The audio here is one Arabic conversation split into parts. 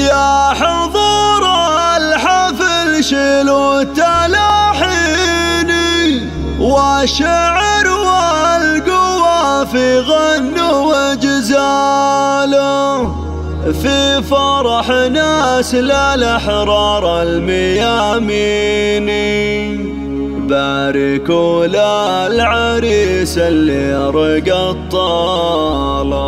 يا حضور الحفل شيلوا التلاحين والشعر والقوافي غنوا وجزالوا في فرح ناس للأحرار الميامين. باركوا للعريس اللي رقى الطالة،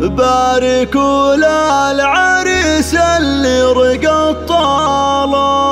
باركوا للعريس اللي رقى الطالة.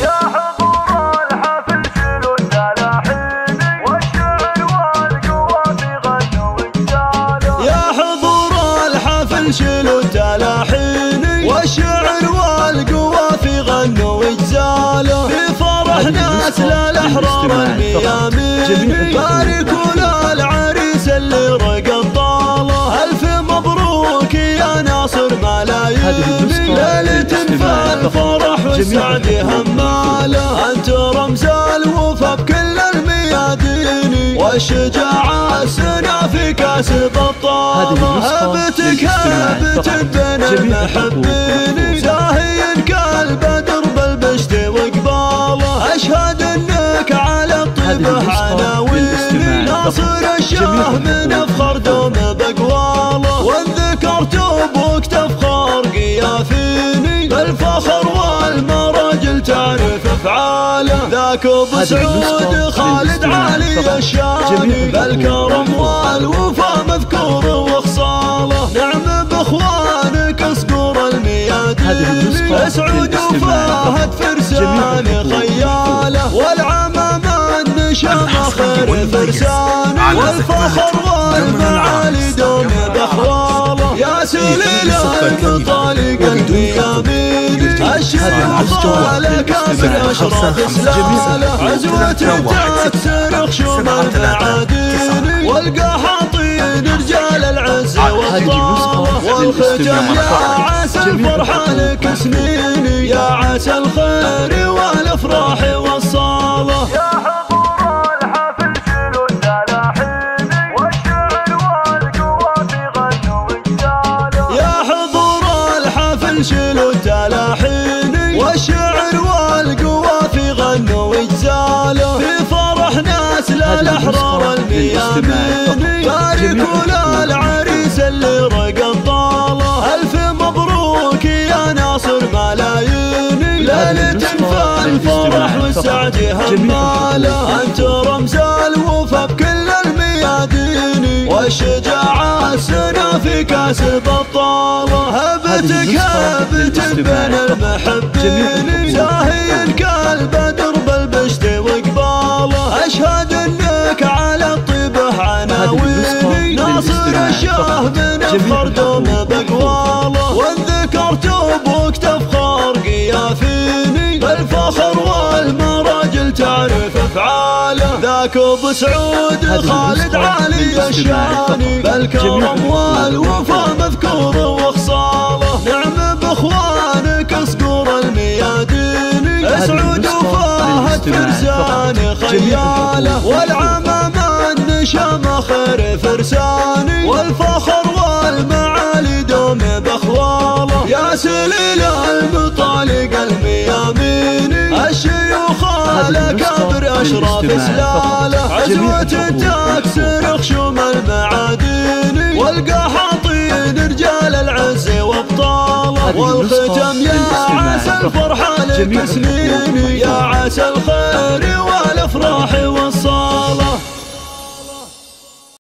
يا حضور الحفل شيلوا التلاحين والشعر والقوافي غنوا وجزالوا. يا حضور الحفل شيلوا التلاحين والشعر والقوافي غنوا وجزالوا في فرح ناس للأحرار الميامين. باركوا للعريس اللي رقى الطالة، ألف مبروك يا ناصر ملايين. ليلة فالفرح والسعد همالة، أنت رمز الوفا بكل الميادين والشجاعة السنا في كاس بطالة. هبتك هبت بين المحبين، زاهي كالبدر بالبشت وقباله. أشهد انك على الطيبة عناوين، ناصر الشاه من افخر دوم بقواله. وان ذكرت ابوك تفخر قيافيني، بالفخر والمراجل تعرف افعاله. ذاك ابو سعود خالد عالي الشان، بالكرم والوفا مذكور وخصاله. نعم باخوانك اصقور الميادين، اسعود وفهد فرسان خياله. والعمام النشام خير فرسان، والفخر والمعالي دوم بخواله. يا سليل المطالق الميامين، الشيوخ الأكابر أشرف إسلاله. عزوة تكسر خشوم المعادين، والقحاطين رجال العز والطالة. والختم يا عسى الفرحة لك سنين، يا عسى الخير والافراح والصالة. يا حضور الحفل شيلوا التلاحين والشعر والقوافي غنوا وجزالوا. يا حضور الحفل شيلوا التلاحين والشعر والقوافي غنوا وجزالوا في فرح ناس للأحرار الميامين. باركوا للعريس اللي رقى الطالة، ألف مبروك يا ناصر ملايين. ليلة فالفرح والسعد همالة، أنت رمز الوفا بكل الميادين والشجاعة السنا في كاس بطالة. هبتك هبت بين المحبين، زاهي كالبدر بالبشت وقباله. أشهد انك على الطيبة عناوين، ناصر الشاه من افخر دوم بقواله. وان ذكرت ابوك تفخر قيافيني، بالفخر والمراجل تعرف افعاله. ذاك ابو سعود خالد عالي الشان، بالكرم والوفا مذكور وخصاله. نعم باخوانك اصقور الميادين، اسعود وفهد فرسان خياله. والعمام النشام خير فرسان، والفخر والمعالي دوم بخواله. يا سليل المطالق الميامين، الشيوخ الأكابر أشرف إسلاله. عزوة تكسر خشوم المعادين، والقحاطين رجال العز وابطاله. والختم يا عسى الفرحة لك سنين، يا عسى الخير